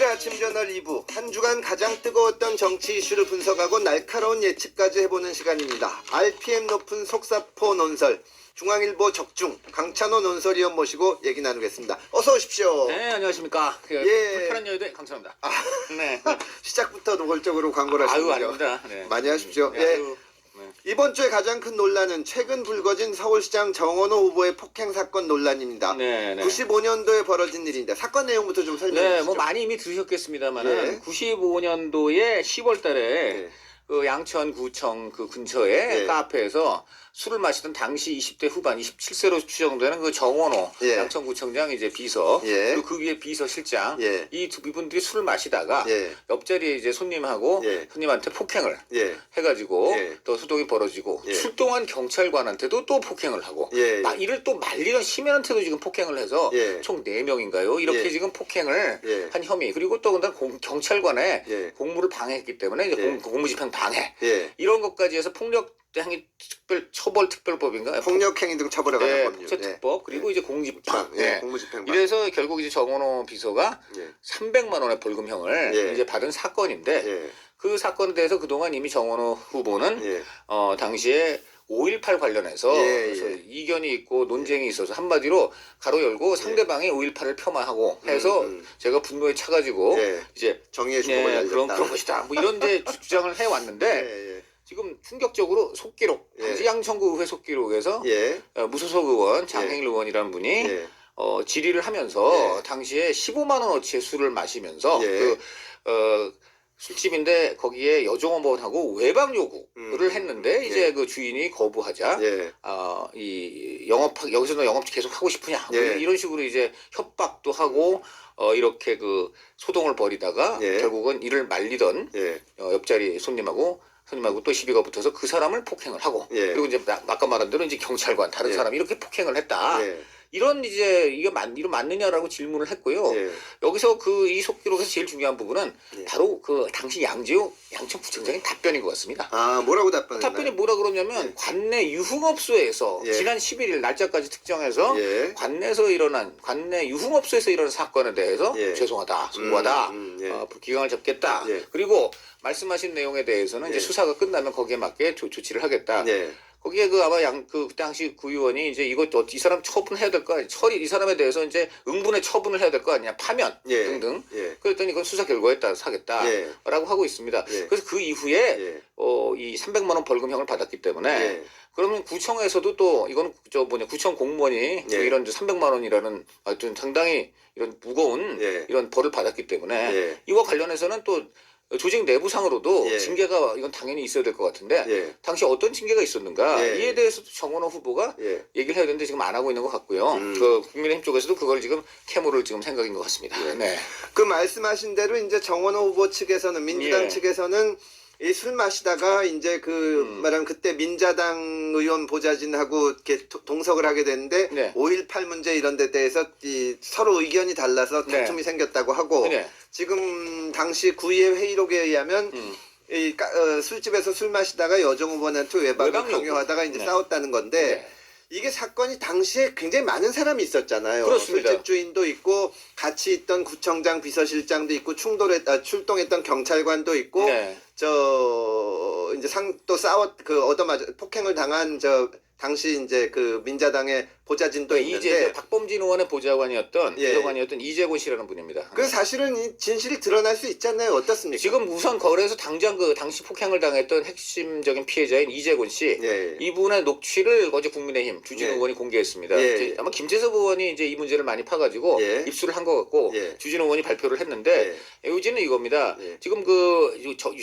아침 저널 2부, 한 주간 가장 뜨거웠던 정치 이슈를 분석하고 날카로운 예측까지 해보는 시간입니다. RPM 높은 속사포 논설, 중앙일보 적중, 강찬호 논설위원 모시고 얘기 나누겠습니다. 어서 오십시오. 네, 안녕하십니까. 불편한 여의도의 강찬호입니다. 네. 시작부터 노골적으로 광고를 하시군요. 아닙니다. 네. 많이 하십시오. 네, 예. 이번 주에 가장 큰 논란은 최근 불거진 서울시장 정원호 후보의 폭행 사건 논란입니다. 네, 네. 95년도에 벌어진 일인데 사건 내용부터 좀 설명해 주시죠. 네, 뭐 많이 이미 들으셨겠습니다만은 예. 95년도에 10월 달에 예. 그 양천구청 그 근처에 예. 카페에서 술을 마시던 당시 20대 후반 27세로 추정되는 그 정원호 예. 양천구청장 이제 비서 예. 그리고 그 위에 비서실장 예. 이분들이 술을 마시다가 예. 옆자리에 이제 손님하고 예. 손님한테 폭행을 예. 해가지고 예. 또 소동이 벌어지고 예. 출동한 경찰관한테도 또 폭행을 하고 예. 이를 또 말리던 시민한테도 지금 폭행을 해서 예. 총 4명인가요? 이렇게 예. 지금 폭행을 예. 한 혐의 그리고 또 경찰관의 예. 공무를 방해했기 때문에 이제 예. 공무집행 방해 예. 이런 것까지 해서 폭력행위 처벌특별법인가? 폭력행위 등 처벌에 관한 네, 법률. 국제특법 그리고 이제 공집행 예. 공무집행방. 이래서 결국 이제 정원호 비서가 예. 300만 원의 벌금형을 예. 이제 받은 사건인데 예. 그 사건에 대해서 그동안 이미 정원호 후보는 예. 당시에 5.18 관련해서 예, 그래서 예. 이견이 있고 논쟁이 있어서 한마디로 가로 열고 상대방이 5.18을 폄하하고 해서 제가 분노에 차가지고 예. 이제 정의의 주먹을 날렸다. 그런 것이다. 뭐 이런 이제 주장을 해왔는데 예. 지금 충격적으로 속기록 예. 당시 양천구 의회 속기록에서 예. 무소속 의원 장행일 의원이라는 분이 예. 질의를 하면서 예. 당시에 15만 원어치의 술을 마시면서 예. 술집인데 거기에 여종업원하고 외박 요구를 했는데 이제 그 주인이 거부하자 예. 이 여기서 영업 계속 하고 싶으냐 뭐 예. 이런 식으로 이제 협박도 하고 이렇게 그 소동을 벌이다가 예. 결국은 이를 말리던 예. 옆자리 손님하고 또 시비가 붙어서 그 사람을 폭행을 하고 예. 그리고 이제 아까 말한 대로 이제 경찰관 다른 예. 사람이 이렇게 폭행을 했다. 예. 이런 이제 이게 이런 맞느냐라고 질문을 했고요. 예. 여기서 이 속기록에서 제일 중요한 부분은 예. 바로 그 당시 양재호 양천구청장의 답변인 것 같습니다. 아, 뭐라고 답변했나요? 답변이 뭐라 그러냐면 예. 관내 유흥업소에서 예. 지난 11일 날짜까지 특정해서 예. 관내 유흥업소에서 일어난 사건에 대해서 예. 죄송하다, 송구하다, 예. 기강을 잡겠다. 예. 그리고 말씀하신 내용에 대해서는 예. 이제 수사가 끝나면 거기에 맞게 조치를 하겠다. 예. 거기에 아마 그 당시 구의원이 이제 이 사람 처분해야 될 거 아니야. 이 사람에 대해서 이제 응분의 처분을 해야 될 거 아니냐. 파면 예. 등등. 예. 그랬더니 이건 수사 결과에 따라서 하겠다라고 예. 하고 있습니다. 예. 그래서 그 이후에 예. 이 300만 원 벌금형을 받았기 때문에 예. 그러면 구청에서도 또 이건 구청 공무원이 예. 이런 300만 원이라는 하여튼 상당히 이런 무거운 예. 이런 벌을 받았기 때문에 예. 이와 관련해서는 또 조직 내부상으로도 예. 징계가 이건 당연히 있어야 될 것 같은데 예. 당시 어떤 징계가 있었는가 예. 이에 대해서도 정원호 후보가 예. 얘기를 해야 되는데 지금 안 하고 있는 것 같고요. 그 국민의힘 쪽에서도 그걸 지금 캐물을 지금 생각인 것 같습니다. 네. 그 말씀하신 대로 이제 정원호 후보 측에서는 민주당 예. 측에서는 이 술 마시다가 이제 말하면 그때 민자당 의원 보좌진하고 이렇게 동석을 하게 됐는데 네. 5.18 문제 이런 데 대해서 서로 의견이 달라서 네. 다툼이 생겼다고 하고 네. 지금 당시 구의회 회의록에 의하면 술집에서 술 마시다가 여정 후보한테 외박을 외박 요구. 강요하다가 이제 네. 싸웠다는 건데 네. 이게 사건이 당시에 굉장히 많은 사람이 있었잖아요. 그렇습니다. 술집 주인도 있고 같이 있던 구청장 비서실장도 있고 출동했던 경찰관도 있고 네. 이제 또 폭행을 당한 당시 이제 그 민자당의 보좌진도 있는데 박범진 의원의 보좌관이었던 예. 비서관이었던 이재곤 씨라는 분입니다. 그 사실은 이 진실이 드러날 수 있잖아요. 어떻습니까? 지금 우선 거래에서 당장 당시 폭행을 당했던 핵심적인 피해자인 이재곤 씨 예. 이분의 녹취를 어제 국민의힘 주진우 예. 의원이 공개했습니다. 예. 아마 김재섭 의원이 이제 이 문제를 많이 파가지고 예. 입수를 한 것 같고 예. 주진우 의원이 발표를 했는데 요지는 이겁니다. 예. 지금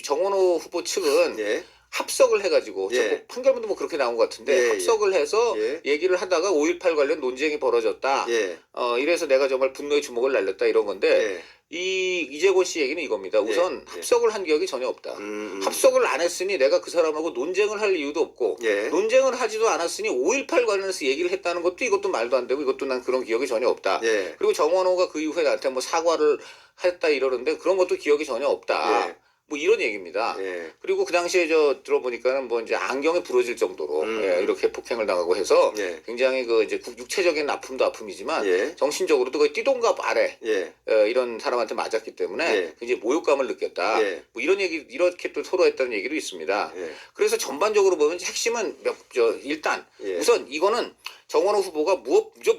정원호 후보 측은 예. 합석을 해가지고 예. 판결문도 뭐 그렇게 나온 것 같은데 예. 합석을 해서 예. 얘기를 하다가 5.18 관련 논쟁이 벌어졌다. 예. 이래서 내가 정말 분노의 주먹을 날렸다 이런 건데 예. 이재곤 씨 얘기는 이겁니다. 우선 예. 합석을 한 기억이 전혀 없다. 합석을 안 했으니 내가 그 사람하고 논쟁을 할 이유도 없고 예. 논쟁을 하지도 않았으니 5.18 관련해서 얘기를 했다는 것도 이것도 말도 안 되고 이것도 난 그런 기억이 전혀 없다. 예. 그리고 정원호가 그 이후에 나한테 뭐 사과를 했다 이러는데 그런 것도 기억이 전혀 없다. 예. 뭐 이런 얘기입니다. 예. 그리고 그 당시에 저 들어보니까는 뭐 이제 안경이 부러질 정도로 예, 이렇게 폭행을 당하고 해서 예. 굉장히 그 이제 육체적인 아픔도 아픔이지만 예. 정신적으로도 거의 띠동갑 아래 예. 이런 사람한테 맞았기 때문에 예. 굉장히 모욕감을 느꼈다. 예. 뭐 이런 얘기 이렇게 또 서로 했다는 얘기도 있습니다. 예. 그래서 전반적으로 보면 핵심은 일단 예. 우선 이거는 정원호 후보가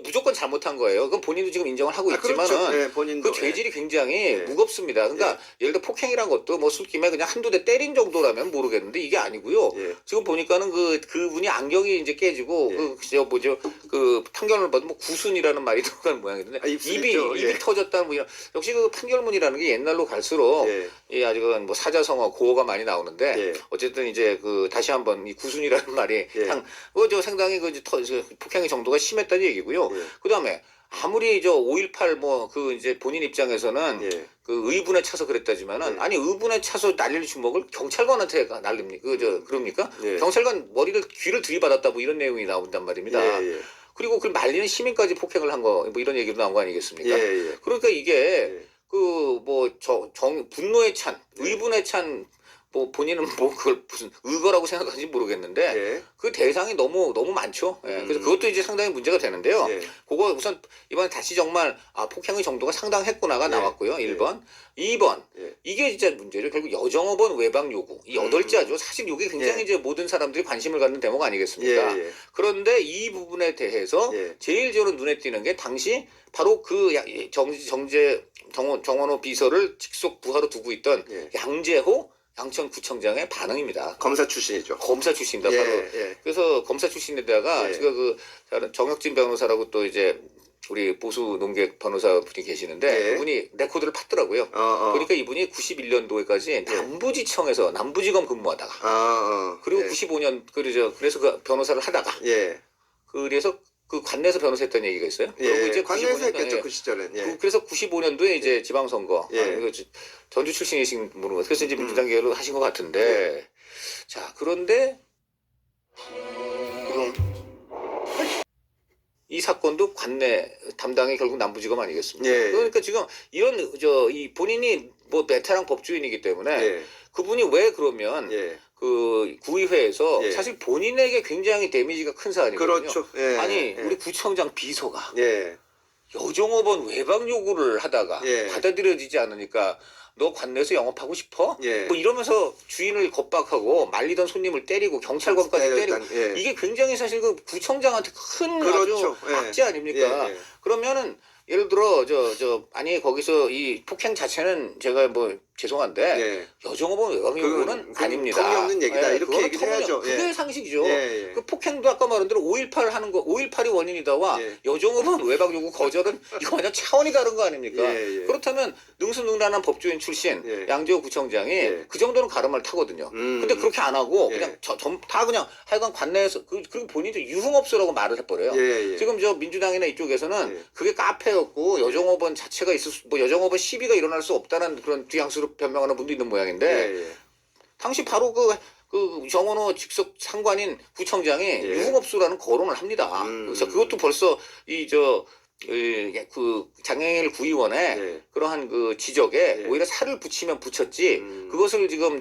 무조건 잘못한 거예요. 그건 본인도 지금 인정을 하고 있지만은 그렇죠. 예, 본인도. 그 죄질이 굉장히 예. 무겁습니다. 그러니까 예를 들어 폭행이란 것도 뭐 술김에 그냥 한두 대 때린 정도라면 모르겠는데 이게 아니고요. 예. 지금 보니까는 그분이 안경이 이제 깨지고 예. 그 판결문을 봐도 뭐 구순이라는 말이 들어가는 모양인데 입술이죠. 입이 예. 터졌다는 뭐 이런 역시 그 판결문이라는 게 옛날로 갈수록 예. 이 아직은 뭐 사자성어 고어가 많이 나오는데 예. 어쨌든 이제 그 다시 한번 이 구순이라는 말이 예. 저 상당히 그 폭행의 정도가 심했다는 얘기고요. 예. 그다음에 아무리 저 5.18 뭐 그 이제 본인 입장에서는 예. 그 의분에 차서 그랬다지만은 예. 아니 의분에 차서 날릴 주먹을 경찰관한테 날립니까? 그럽니까? 예. 경찰관 귀를 들이받았다 뭐 이런 내용이 나온단 말입니다. 예. 예. 그리고 그 말리는 시민까지 폭행을 한 거 뭐 이런 얘기도 나온 거 아니겠습니까? 예. 예. 그러니까 이게 예. 그 뭐 분노에 찬 의분에 찬 뭐 본인은 뭐 그걸 무슨 의거라고 생각하는지 모르겠는데 예. 그 대상이 너무 많죠. 예. 그래서 그것도 이제 상당히 문제가 되는데요. 예. 그거 우선 이번에 다시 정말 폭행의 정도가 상당했구나가 예. 나왔고요. 예. 1번. 2번. 예. 이게 진짜 문제죠. 결국 여정업원 외박 요구. 이 8자죠. 사실 이게 굉장히 예. 이제 모든 사람들이 관심을 갖는 대목 아니겠습니까? 예. 예. 그런데 이 부분에 대해서 예. 제일 저는 눈에 띄는 게 당시 바로 그 정원호 비서를 직속 부하로 두고 있던 예. 양재호 양천구청장의 반응입니다. 검사 출신이죠. 검사 출신이다. 예. 바로. 예. 그래서 검사 출신에다가 예. 제가 그 정혁진 변호사라고 또 이제 우리 보수 농객 변호사분이 계시는데 예. 그분이 레코드를 팠더라고요. 보니까 이분이 91년도에까지 남부지청에서 남부지검 근무하다가 그리고 예. 95년 그래서 그 변호사를 하다가 예. 그래서 그 관내에서 변호사했다는 얘기가 있어요. 그리고 예. 이제 관내에서 95년도에 했겠죠 그 시절엔. 예. 그래서 95년도에 이제 지방선거 예. 전주 출신이신 분으로 그래서 이제 민주당 계열로 하신 것 같은데 자 그런데 이 사건도 관내 담당이 결국 남부지검 아니겠습니까? 예. 그러니까 지금 이런 이 본인이 뭐 베테랑 법조인이기 때문에 예. 그분이 왜 그러면 예. 그 구의회에서 예. 사실 본인에게 굉장히 데미지가 큰 사안이거든요. 그렇죠. 예. 아니 예. 우리 구청장 비서가 예. 여종업원 외박 요구를 하다가 예. 받아들여지지 않으니까 너 관내에서 영업하고 싶어? 예. 뭐 이러면서 주인을 겁박하고 말리던 손님을 때리고 경찰관까지 때리고 예. 이게 굉장히 사실 그 구청장한테 큰 그렇죠. 아주 예. 악재 아닙니까? 예. 예. 그러면은 예를 들어 아니 거기서 이 폭행 자체는 제가 뭐 죄송한데 예. 여종업원 외박 요구는 그건 아닙니다. 터무니없는 얘기다. 이렇게 그거는 얘기를 해야죠. 그게 예. 상식이죠. 예. 그 폭행도 아까 말한 대로 5.18 하는 거 5.18이 원인이다와 예. 여종업원 외박 요구 거절은 이거 완전 차원이 다른 거 아닙니까? 예. 예. 그렇다면 능수능란한 법조인 출신 예. 양재호 구청장이 예. 그 정도는 가름을 타거든요. 근데 그렇게 안 하고 예. 그냥 다 그냥 하여간 관내에서 그리고 본인도 유흥업소라고 말을 해버려요. 예. 지금 민주당이나 이쪽에서는 예. 그게 카페였고 여종업원 자체가 뭐 여종업원 시비가 일어날 수 없다는 그런 뒤향수로 변명하는 분도 있는 모양인데 예. 당시 바로 그 정원호 직속 상관인 구청장이 예. 유흥업소라는 거론을 합니다. 그래서 그것도 벌써 그 장애인 구의원의 예. 그러한 그 지적에 예. 오히려 살을 붙이면 붙였지 그것을 지금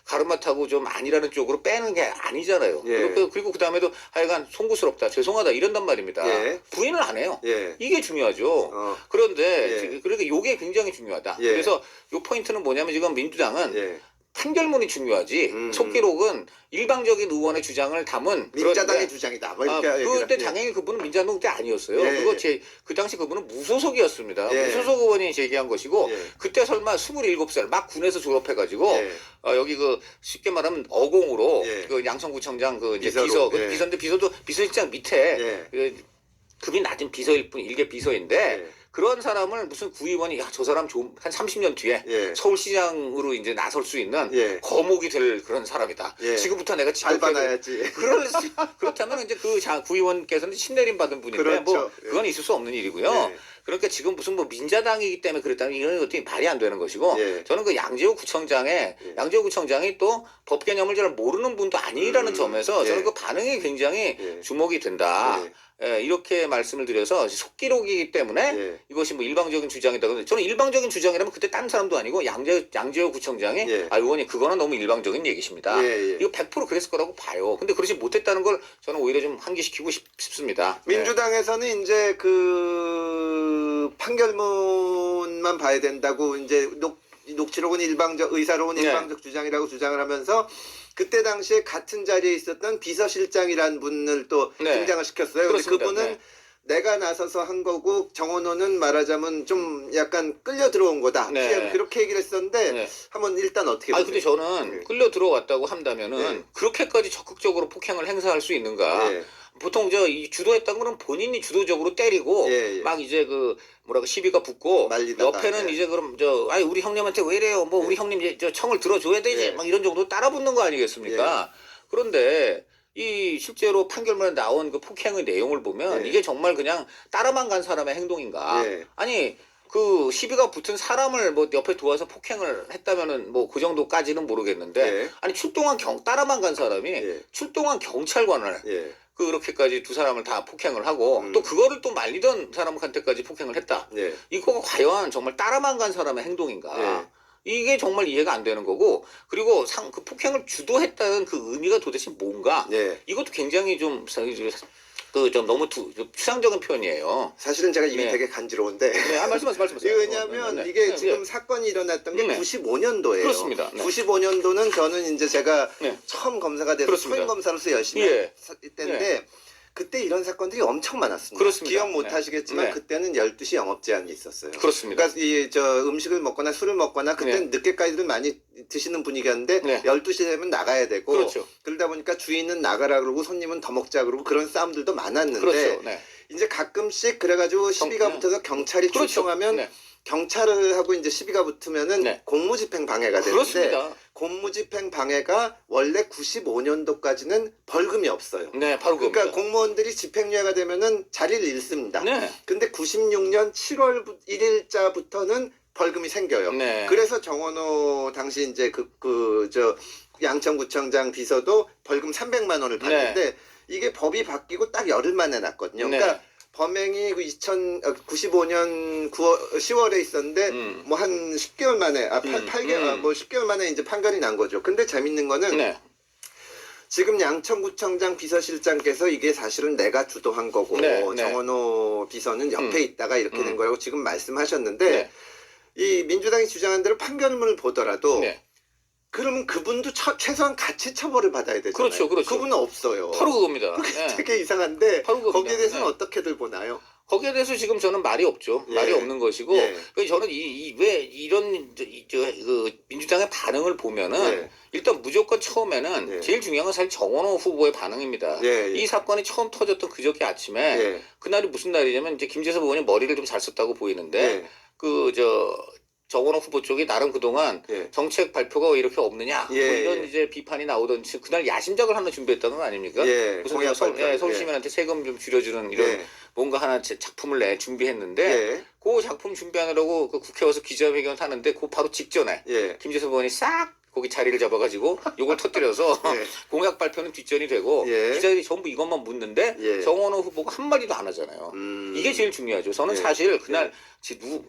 가르마 타고 좀 아니라는 쪽으로 빼는 게 아니잖아요. 예. 그리고 그 다음에도 하여간 송구스럽다, 죄송하다 이런단 말입니다. 예. 부인을 안 해요. 예. 이게 중요하죠. 예. 그런데 그러니까 이게 굉장히 중요하다. 예. 그래서 요 포인트는 뭐냐면 지금 민주당은 예. 판결문이 중요하지 속기록은 일방적인 의원의 주장을 담은 민자당의 그런데 주장이다. 뭐 이렇게 그때 얘기를- 당연히 그분은 민자당 때 아니었어요. 예. 그 당시 그분은 무소속이었습니다. 예. 무소속 의원이 제기한 것이고 예. 그때 설마 27살 막 군에서 졸업해가지고 예. 여기 쉽게 말하면 어공으로 예. 그 양천구청장 이제 비서로, 비서 예. 비서인데 비서도 비서실장 밑에 예. 급이 낮은 비서일 뿐 일개 비서인데 예. 그런 사람을 무슨 구의원이 저 사람 한 30년 뒤에 예. 서울시장으로 이제 나설 수 있는 예. 거목이 될 그런 사람이다. 예. 지금부터 내가 지도해야 밟아놔야지. 그렇다면 이제 구의원께서는 신내림 받은 분인데 그렇죠. 뭐 예. 그건 있을 수 없는 일이고요. 예. 그러니까 지금 무슨 민자당이기 때문에 그랬다면 이건 어떻게 말이 안 되는 것이고 예. 저는 그 양재호 구청장이 또 법 개념을 잘 모르는 분도 아니라는 점에서 예. 저는 그 반응이 굉장히 예. 주목이 된다. 예. 예, 이렇게 말씀을 드려서 속기록이기 때문에 예. 이것이 뭐 일방적인 주장이다. 근데 저는 일방적인 주장이라면 그때 딴 사람도 아니고 양재호 구청장이 예. 의원님 그거는 너무 일방적인 얘기십니다. 예, 예. 이거 100% 그랬을 거라고 봐요. 근데 그러지 못했다는 걸 저는 오히려 좀 환기시키고 싶습니다. 민주당에서는 이제 그 판결문만 봐야 된다고 이제 녹취록은 일방적, 의사록은 네. 일방적 주장이라고 주장을 하면서 그때 당시에 같은 자리에 있었던 비서실장이라는 분을 또 네. 등장을 시켰어요. 근데 그렇습니다. 그분은 네. 내가 나서서 한 거고 정원호는 말하자면 좀 약간 끌려 들어온 거다. 네. 그렇게 얘기를 했었는데 네. 한번 일단 어떻게 아니 보세요? 근데 저는 네. 끌려 들어왔다고 한다면은 네. 그렇게까지 적극적으로 폭행을 행사할 수 있는가? 예. 보통 이 주도했던 거는 본인이 주도적으로 때리고 예, 예. 막 이제 그 뭐라고 시비가 붙고 말리다가, 옆에는 예. 이제 그럼 아니 우리 형님한테 왜 이래요? 뭐 우리 형님 이제 저 청을 들어줘야 되지? 예. 막 이런 정도 따라 붙는 거 아니겠습니까? 그런데 이 실제로 판결문에 나온 그 폭행의 내용을 보면 예. 이게 정말 그냥 따라만 간 사람의 행동인가? 예. 아니 그 시비가 붙은 사람을 뭐 옆에 도와서 폭행을 했다면은 뭐 그 정도까지는 모르겠는데 예. 아니 출동한 따라만 간 사람이 예. 출동한 경찰관을 예. 그렇게까지 두 사람을 다 폭행을 하고 또 그거를 또 말리던 사람한테까지 폭행을 했다. 예. 이거가 과연 정말 따라만 간 사람의 행동인가? 예. 이게 정말 이해가 안 되는 거고 그리고 그 폭행을 주도했다는 그 의미가 도대체 뭔가? 예. 이것도 굉장히 좀 너무 추상적인 표현이에요. 사실은 제가 입이 네. 되게 간지러운데. 네, 말씀하세요. 이게 왜냐하면 이게 지금 사건이 일어났던 게 네. 95년도예요. 그렇습니다. 네. 95년도는 저는 이제 제가 네. 처음 검사가 돼서 그렇습니다. 초임 검사로서 열심히 예. 했을 때인데 그때 이런 사건들이 엄청 많았습니다. 그렇습니다. 기억 못 네. 하시겠지만 네. 그때는 12시 영업 제한이 있었어요. 그렇습니다. 그러니까 이 음식을 먹거나 술을 먹거나 그때는 늦게까지도 많이 드시는 분위기였는데 네. 12시 되면 나가야 되고 그렇죠. 그러다 보니까 주인은 나가라 그러고 손님은 더 먹자 그러고 그런 싸움들도 많았는데 그렇죠. 네. 이제 가끔씩 그래가지고 시비가 네. 붙어서 경찰이 그렇죠. 출동하면 네. 경찰을 하고 이제 시비가 붙으면은 네. 공무집행 방해가 되는데 그렇습니다. 공무집행 방해가 원래 95년도까지는 벌금이 없어요. 네, 바로 그러니까 그겁니다. 공무원들이 집행유예가 되면은 자리를 잃습니다. 네. 근데 96년 7월 1일자부터는 벌금이 생겨요. 네. 그래서 정원호 당시 이제 양천구청장 비서도 벌금 300만 원을 받는데 이게 법이 바뀌고 딱 열흘 만에 났거든요. 네. 그러니까 범행이 95년 10월에 있었는데 뭐 한 10개월 만에 8개월 뭐 10개월 만에 이제 판결이 난 거죠. 근데 재밌는 거는 네. 지금 양천구청장 비서실장께서 이게 사실은 내가 주도한 거고 네, 네. 정원호 비서는 옆에 있다가 이렇게 된 거라고 지금 말씀하셨는데 네. 이 민주당이 주장한 대로 판결문을 보더라도 네. 그러면 그분도 최소한 가치 처벌을 받아야 되잖아요. 그렇죠, 그렇죠. 그분은 없어요. 바로 그겁니다. 네. 되게 이상한데 바로 그겁니다. 거기에 대해서는 네. 어떻게들 보나요? 거기에 대해서 지금 저는 말이 없죠. 예. 말이 없는 것이고, 예. 그래서 저는 왜 이런 그 민주당의 반응을 보면은 예. 일단 무조건 처음에는 예. 제일 중요한 건 사실 정원호 후보의 반응입니다. 예, 예. 이 사건이 처음 터졌던 그저께 아침에 예. 그날이 무슨 날이냐면 이제 김재섭 의원이 머리를 좀 잘 썼다고 보이는데 예. 정원호 후보 쪽이 나름 그동안 예. 정책 발표가 왜 이렇게 없느냐 뭐 예, 이런 예. 이제 비판이 나오던 그날 야심작을 하나 준비했다는 거 아닙니까? 예. 무슨 공약 발표. 서울 시민한테 세금 좀 줄여주는 이런 예. 뭔가 하나 작품을 준비했는데 예. 그 작품 준비하느라고 그 국회 와서 기자회견 하는데 그 바로 직전에 예. 김재섭 의원이 싹 거기 자리를 잡아가지고 요걸 터뜨려서 예. 공약 발표는 뒷전이 되고 예. 기자들이 전부 이것만 묻는데 예. 정원호 후보가 한마디도 안 하잖아요. 이게 제일 중요하죠. 저는 예. 사실 그날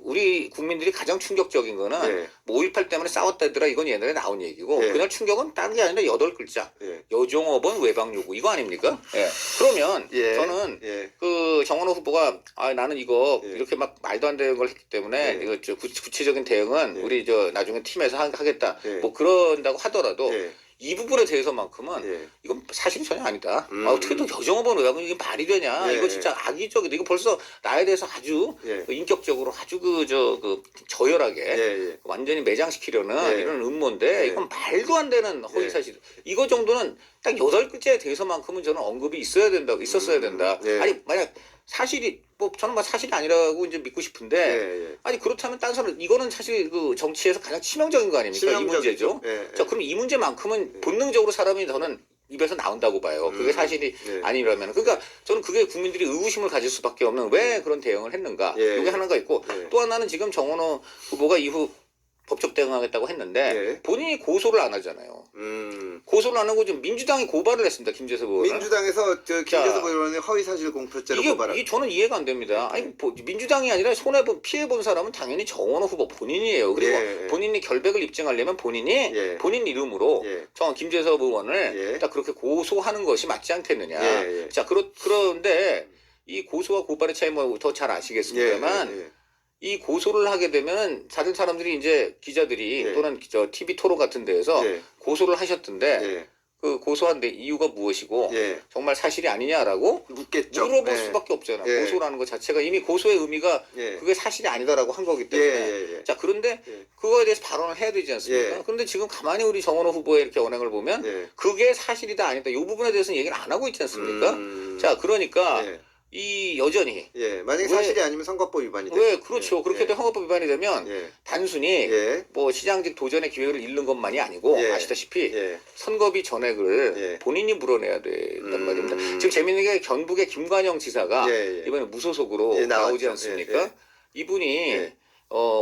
우리 국민들이 가장 충격적인 거는 예. 뭐 5.18 때문에 싸웠다더라 이건 옛날에 나온 얘기고 예. 그날 충격은 다른 게 아니라 8글자 예. 여종업원 외박 요구 이거 아닙니까? 예. 그러면 예. 저는 예. 그 정원호 후보가 나는 이거 예. 이렇게 막 말도 안 되는 걸 했기 때문에 예. 이거 구체적인 대응은 예. 우리 나중에 팀에서 하겠다 예. 뭐 그런다고 하더라도 예. 이 부분에 대해서만큼은 예. 이건 사실이 전혀 아니다. 어떻게 또 여정업원 의학은 이게 말이 되냐? 예. 이거 진짜 악의적이다. 이거 벌써 나에 대해서 아주 예. 인격적으로 아주 저열하게 예. 예. 완전히 매장시키려는 예. 이런 음모인데 예. 이건 말도 안 되는 허위 예. 사실. 이거 정도는 딱 8글자에 대해서만큼은 저는 언급이 있었어야 된다. 예. 아니 만약 사실이 저는 사실이 아니라고 이제 믿고 싶은데 예. 아니 그렇다면 딴 사람 이거는 사실 그 정치에서 가장 치명적인 거 아닙니까? 이 문제죠. 예. 자, 그럼 이 문제만큼은 본능적으로 사람이 저는 입에서 나온다고 봐요. 그게 사실이 예. 아니라면. 그러니까 저는 그게 국민들이 의구심을 가질 수밖에 없는 왜 그런 대응을 했는가. 예. 이게 하나가 있고 예. 또 하나는 지금 정원호 후보가 이후 법적 대응하겠다고 했는데 예. 본인이 고소를 안 하잖아요. 고소를 안 하고 지금 민주당이 고발을 했습니다. 김재섭 의원을. 민주당에서 김재섭 자, 의원의 허위사실 공표죄로 고발한. 이게 저는 이해가 안 됩니다. 아니 민주당이 아니라 피해 본 사람은 당연히 정원호 후보 본인이에요. 그리고 예. 본인이 결백을 입증하려면 본인이 예. 본인 이름으로 예. 김재섭 의원을 예. 딱 그렇게 고소하는 것이 맞지 않겠느냐. 예. 예. 자 그런데 이 고소와 고발의 차이 뭐 더 잘 아시겠습니다만. 예. 이 고소를 하게 되면 다른 사람들이 이제 기자들이 예. 또는 TV 토론 같은 데에서 예. 고소를 하셨던데 예. 그 고소한 데 이유가 무엇이고 예. 정말 사실이 아니냐라고 묻겠죠. 물어볼 예. 수밖에 없잖아요. 예. 고소라는 것 자체가 이미 고소의 의미가 예. 그게 사실이 아니다라고 한 거기 예. 때문에 예. 자 그런데 예. 그거에 대해서 발언을 해야 되지 않습니까? 예. 그런데 지금 가만히 우리 정원호 후보의 이렇게 언행을 보면 예. 그게 사실이다 아니다 이 부분에 대해서는 얘기를 안 하고 있지 않습니까? 자 그러니까 예. 이 여전히 예. 만약에 왜- 사실이 아니면 선거법 위반이 되죠. 왜 그렇죠. 예. 그렇게 되면 헌법법 위반이 되면 예. 단순히 예. 뭐 시장직 도전의 기회를 잃는 것만이 아니고 예. 아시다시피 예. 선거비 전액을 예. 본인이 물어내야 된단 말입니다. 지금 재밌는 게 경북의 김관영 지사가 예. 예. 이번에 무소속으로 예, 나왔죠. 나오지 않습니까? 예. 예. 이분이 예.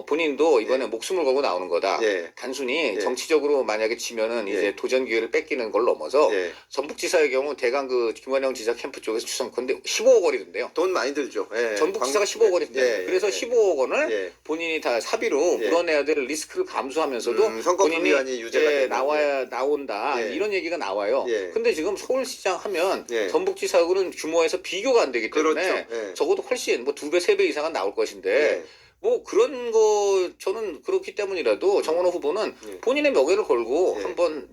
본인도 이번에 목숨을 걸고 나오는 거다. 예. 단순히 예. 정치적으로 만약에 지면은 예. 이제 도전 기회를 뺏기는 걸 넘어서 예. 전북지사의 경우 대강 그 김관영 지사 캠프 쪽에서 추천컨대 15억 원이던데요. 돈 많이 들죠. 예. 전북지사가 15억 원이던데 예. 예. 그래서 예. 15억 원을 예. 본인이 다 사비로 예. 물어내야 될 리스크를 감수하면서도 선거법 본인이 위반이 유죄가 되는 나온다 예. 이런 얘기가 나와요. 예. 근데 지금 서울시장 하면 예. 전북지사하고는 규모에서 비교가 안 되기 때문에 그렇죠. 예. 적어도 훨씬 뭐 2배, 3배 이상은 나올 것인데 예. 뭐 그런 거 저는 그렇기 때문이라도 정원호 후보는 예. 본인의 명예를 걸고 예. 한번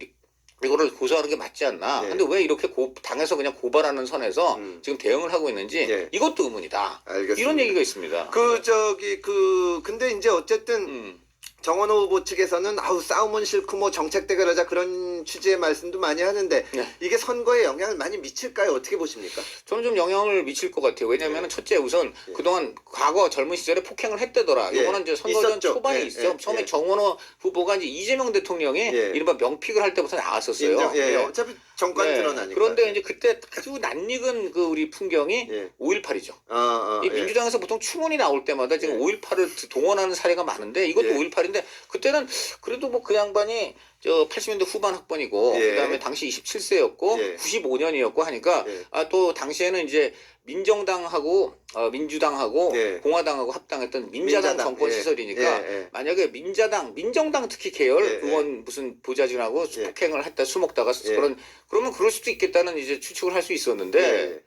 이거를 고소하는 게 맞지 않나. 예. 근데 왜 이렇게 당에서 그냥 고발하는 선에서 지금 대응을 하고 있는지 예. 이것도 의문이다. 알겠습니다. 이런 얘기가 있습니다. 근데 이제 어쨌든 음. 정원호 후보 측에서는 싸움은 싫고 뭐 정책 대결하자 그런 취지의 말씀도 많이 하는데 네. 이게 선거에 영향을 많이 미칠까요? 어떻게 보십니까? 저는 좀 영향을 미칠 것 같아요. 왜냐하면 예. 첫째 우선 그동안 과거 젊은 시절에 폭행을 했다더라. 예. 이거는 이제 선거전 있었죠. 초반에 예. 있어. 예. 처음에 예. 정원호 후보가 이제 이재명 대통령이 예. 이른바 명픽을 할 때부터 나왔었어요. 인정. 예. 예. 어차피 정권 네. 드러나니까. 그런데 이제 그때 아주 낯익은 그 우리 풍경이 예. 5.18이죠. 예. 이 민주당에서 보통 추문이 나올 때마다 지금 예. 5.18을 동원하는 사례가 많은데 이것도 예. 5.18인데 그때는 그래도 뭐 그 양반이 80년대 후반 학번이고 예. 그다음에 당시 27세였고 예. 95년이었고 하니까 예. 또 당시에는 이제 민정당하고 민주당하고 예. 공화당하고 합당했던 민자당 정권 예. 시절이니까 예. 만약에 민정당 특히 계열 예. 의원 무슨 보좌진하고 예. 폭행을 했다 술 먹다가 예. 그러면 그럴 수도 있겠다는 이제 추측을 할 수 있었는데 예.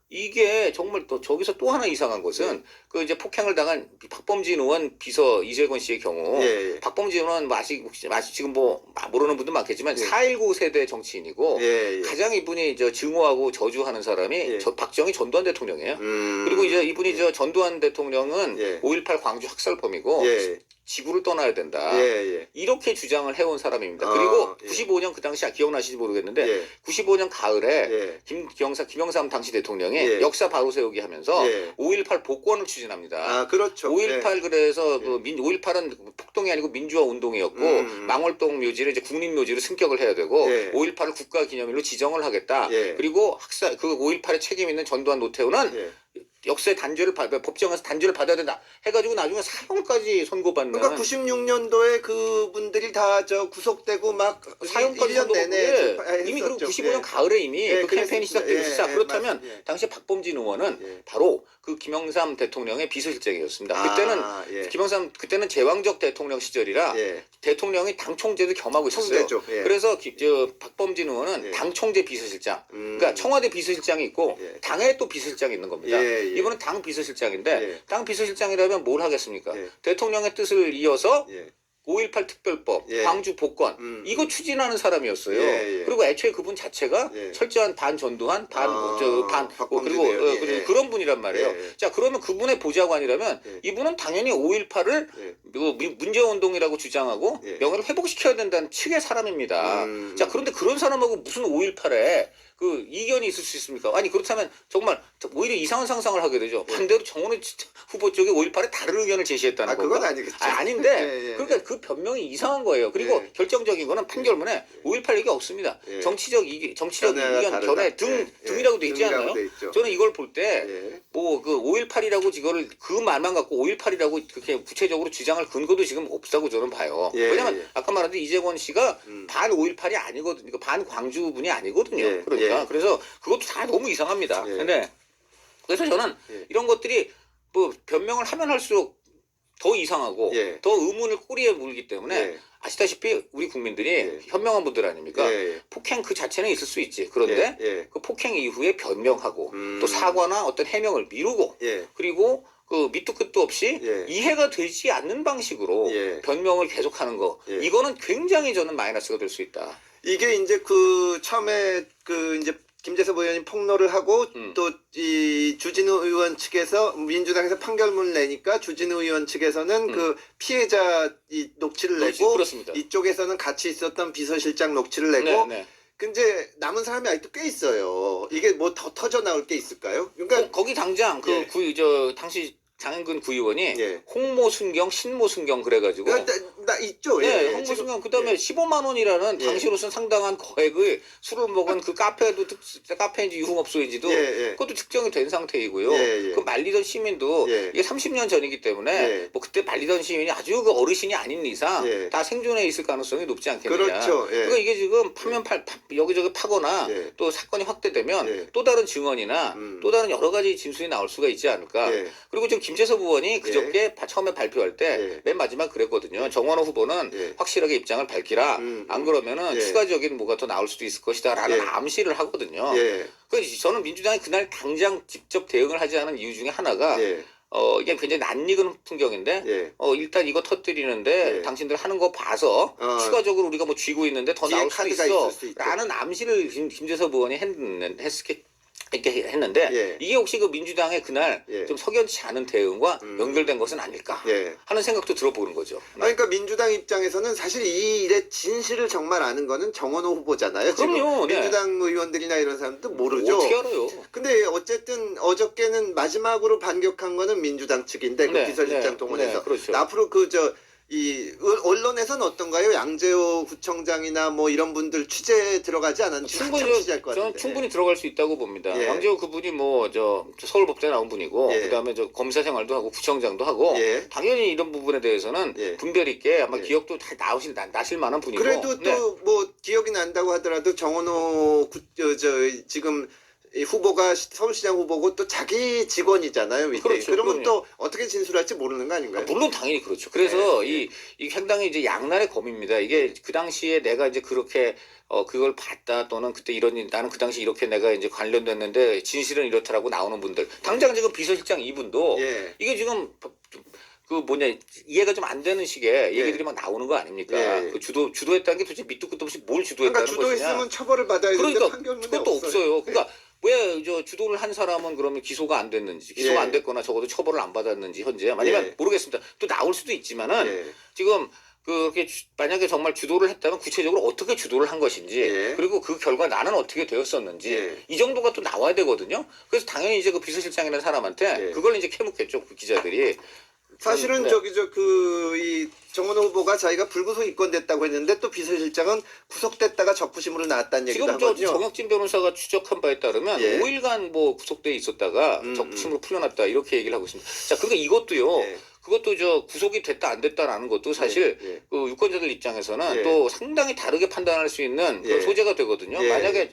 이게 정말 또 저기서 또 하나 이상한 것은 그 이제 폭행을 당한 박범진 의원 비서 이재권 씨의 경우 예. 박범진 의원은 아직 지금 뭐 모르는 분도 많겠지만 예. 4.19 세대 정치인이고 예. 가장 이분이 증오하고 저주하는 사람이 예. 박정희 전두환 대통령이에요. 그리고 이제 이분이 전두환 대통령은 예. 5.18 광주 학살범이고 예. 지구를 떠나야 된다. 예. 이렇게 주장을 해온 사람입니다. 그리고 예. 95년 그 당시 기억나시는지 모르겠는데 예. 95년 가을에 예. 김영삼 당시 대통령이 예. 역사 바로 세우기 하면서 예. 5.18 복권을 추진합니다. 그렇죠. 5.18 그래서 예. 5.18은 폭동이 아니고 민주화 운동이었고 음. 망월동 묘지를 이제 국립묘지로 승격을 해야 되고 예. 5.18을 국가기념일로 지정을 하겠다. 예. 그리고 그 5.18에 책임 있는 전두환 노태우는 예. 역사의 단죄를 법정에서 단죄를 받아야 된다. 해가지고 나중에 사형까지 선고받는. 그러니까 96년도에 그분들이 다 구속되고 막 사형까지 1년 내내 선고받고 이미 그리고 95년 가을에 이미 예, 그 캠페인이 시작되고 있었다. 그렇다면 맞습니다. 예. 당시에 박범진 의원은 예. 바로 그 김영삼 대통령의 비서실장이었습니다. 예. 그때는 제왕적 대통령 시절이라 예. 대통령이 당 총재도 겸하고 있었어요. 총재죠. 예. 그래서 박범진 의원은 예. 당 총재 비서실장, 그러니까 청와대 비서실장이 있고 예. 당에 또 비서실장이 있는 겁니다. 예. 이번은 당 비서실장인데 예. 당 비서실장이라면 뭘 하겠습니까? 예. 대통령의 뜻을 이어서 예. 5.18 특별법, 예. 광주 복권 이거 추진하는 사람이었어요. 예. 그리고 애초에 그분 자체가 예. 철저한 반전두환, 박범진 그리고 의원. 예. 그런 분이란 말이에요. 예. 자 그러면 그분의 보좌관이라면 예. 이분은 당연히 5.18을 예. 문제운동이라고 주장하고 예. 명예를 회복시켜야 된다는 측의 사람입니다. 자 그런데 그런 사람하고 무슨 5.18에 그 이견이 있을 수 있습니까? 아니 그렇다면 정말 오히려 이상한 상상을 하게 되죠. 반대로 정원훈 후보 쪽에 5.18에 다른 의견을 제시했다는 건가? 그건 아니겠죠. 아닌데 예, 예, 그러니까 그 변명이 이상한 거예요. 그리고 예. 결정적인 거는 판결문에 5.18 얘기 없습니다. 예. 정치적 견해가 의견 다르다. 견해 등이라고 돼 있지 등이라고 않나요? 돼 있죠. 저는 이걸 볼 때 예. 뭐 그 5.18이라고 이거를 그 말만 갖고 5.18이라고 그렇게 구체적으로 주장할 근거도 지금 없다고 저는 봐요. 예, 왜냐면 예. 아까 말한 대로 이재권 씨가 반 5.18이 아니거든요. 그러니까 반 광주 분이 아니거든요. 예, 그러니까 예. 그래서 그것도 다 너무 이상합니다. 예. 근데 그래서 저는 예. 이런 것들이 뭐 변명을 하면 할수록 더 이상하고 예. 더 의문을 꼬리에 물기 때문에 예. 아시다시피 우리 국민들이 예. 현명한 분들 아닙니까? 예. 폭행 그 자체는 있을 수 있지. 그런데 예. 예. 그 폭행 이후에 변명하고 음. 또 사과나 어떤 해명을 미루고 예. 그리고 그 밑도 끝도 없이 예. 이해가 되지 않는 방식으로 예. 변명을 계속하는 거 예. 이거는 굉장히 저는 마이너스가 될 수 있다. 이게 이제 그 처음에 그 이제 김재섭 의원이 폭로를 하고 또 이 주진우 의원 측에서 민주당에서 판결문을 내니까 주진우 의원 측에서는 그 피해자 이 녹취를 내고 그렇습니다. 이쪽에서는 같이 있었던 비서실장 녹취를 내고 네. 근데 남은 사람이 아직도 꽤 있어요. 이게 뭐 더 터져 나올 게 있을까요? 그러니까 거기 당장 예. 저 당시 장현근 구의원이 예. 홍모 순경, 신모 순경 그래가지고 나 있죠. 네, 예. 홍모 지금, 순경 그다음에 예. 15만 원이라는 예. 당시로서는 상당한 거액의 술을 먹은 그 카페인지 유흥업소인지도 예, 예. 그것도 특정이 된 상태이고요. 예, 예. 그 말리던 시민도 예. 이게 30년 전이기 때문에 예. 뭐 그때 말리던 시민이 아주 그 어르신이 아닌 이상 예. 다 생존해 있을 가능성이 높지 않겠느냐. 그렇죠. 예. 그러니까 이게 지금 여기저기 파거나 예. 또 사건이 확대되면 예. 또 다른 증언이나 또 다른 여러 가지 진술이 나올 수가 있지 않을까. 예. 그리고 지금 김재섭 의원이 그저께 처음에 발표할 때 예. 맨 마지막 그랬거든요. 정원호 후보는 예. 확실하게 입장을 밝히라. 안 그러면은 예. 추가적인 뭐가 더 나올 수도 있을 것이다라는 예. 암시를 하거든요. 예. 그래서 저는 민주당이 그날 당장 직접 대응을 하지 않은 이유 중에 하나가 예. 이게 굉장히 낯익은 풍경인데 예. 일단 이거 터뜨리는데 예. 당신들 하는 거 봐서 추가적으로 우리가 뭐 쥐고 있는데 더 뒤에 나올 수도 카드가 있어 있을 수 있죠. 라는 암시를 김재섭 의원이 이렇게 했는데 예. 이게 혹시 그 민주당의 그날 예. 좀 석연치 않은 대응과 연결된 것은 아닐까 예. 하는 생각도 들어보는 거죠. 그러니까 민주당 입장에서는 사실 이 일의 진실을 정말 아는 거는 정원호 후보잖아요. 지금 그럼요. 네. 민주당 의원들이나 이런 사람도 모르죠. 어떻게 알아요? 근데 어쨌든 어저께는 마지막으로 반격한 거는 민주당 측인데 그 네, 비서실장 네, 동원해서 네, 그렇죠. 앞으로 이 언론에서는 어떤가요? 양재호 구청장이나 뭐 이런 분들 취재 들어가지 않았는지 한참 취재할 것 저는 같은데. 충분히 들어갈 수 있다고 봅니다. 예. 양재호 그분이 뭐 저 서울법대 나온 분이고 예. 그다음에 저 검사 생활도 하고 구청장도 하고 예. 당연히 이런 부분에 대해서는 예. 분별 있게 아마 예. 기억도 다 나실 만한 분이고. 그래도 네. 또 뭐 기억이 난다고 하더라도 정원호 지금 이 후보가 서울시장 후보고 또 자기 직원이잖아요. 밑에. 그렇죠. 그러면 그럼요. 또 어떻게 진술할지 모르는 거 아닌가요? 물론 당연히 그렇죠. 그래서 예. 이 상당히 이제 양날의 검입니다. 이게 그 당시에 내가 이제 그렇게 그걸 봤다 또는 그때 나는 그 당시 이렇게 내가 이제 관련됐는데 진실은 이렇다라고 나오는 분들 당장 지금 비서실장 이분도 예. 이게 지금 이해가 좀 안 되는 식의 얘기들이 막 나오는 거 아닙니까? 예. 그 주도했다는 게 도대체 밑도 끝도 없이 뭘 주도했다는 그러니까 것이냐? 주도했으면 처벌을 받아야 되는데 그러니까 판결문에 그것도 없어요. 예. 그러니까 왜 저 주도를 한 사람은 그러면 기소가 안 됐는지 기소가 예. 안 됐거나 적어도 처벌을 안 받았는지 현재 아니면 예. 모르겠습니다. 또 나올 수도 있지만은 예. 지금 그렇게 만약에 정말 주도를 했다면 구체적으로 어떻게 주도를 한 것인지 예. 그리고 그 결과 나는 어떻게 되었었는지 예. 이 정도가 또 나와야 되거든요. 그래서 당연히 이제 그 비서실장이라는 사람한테 예. 그걸 이제 캐묻겠죠. 그 기자들이. 사실은 네. 이 정원호 후보가 자기가 불구속 입건됐다고 했는데 또 비서실장은 구속됐다가 적부심으로 나왔다는 얘기도 지금 저 하거든요. 정혁진 변호사가 추적한 바에 따르면 예. 5일간 뭐 구속돼 있었다가 적부심으로 풀려났다 이렇게 얘기를 하고 있습니다. 자, 그러니까 이것도요. 예. 그것도 저 구속이 됐다 안 됐다라는 것도 사실 예. 그 유권자들 입장에서는 예. 또 상당히 다르게 판단할 수 있는 그런 예. 소재가 되거든요. 예. 만약에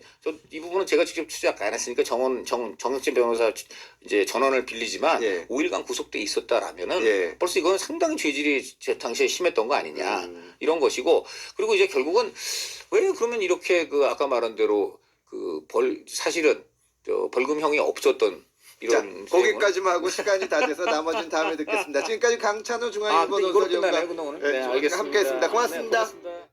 이 부분은 제가 직접 취재 안 했으니까 정혁진 변호사 이제 전원을 빌리지만 예. 5일간 구속돼 있었다라면은 예. 벌써 이거는 상당히 죄질이 제 당시에 심했던 거 아니냐 이런 것이고 그리고 이제 결국은 왜 그러면 이렇게 그 아까 말한 대로 사실은 벌금형이 없었던 자, 이런 거기까지만 하고 시간이 다 돼서 나머지는 다음에 듣겠습니다. 지금까지 강찬호 중앙일보 이걸로 논설위원과 끝나네요, 그동안은. 네, 알겠습니다. 함께했습니다. 고맙습니다. 네, 고맙습니다.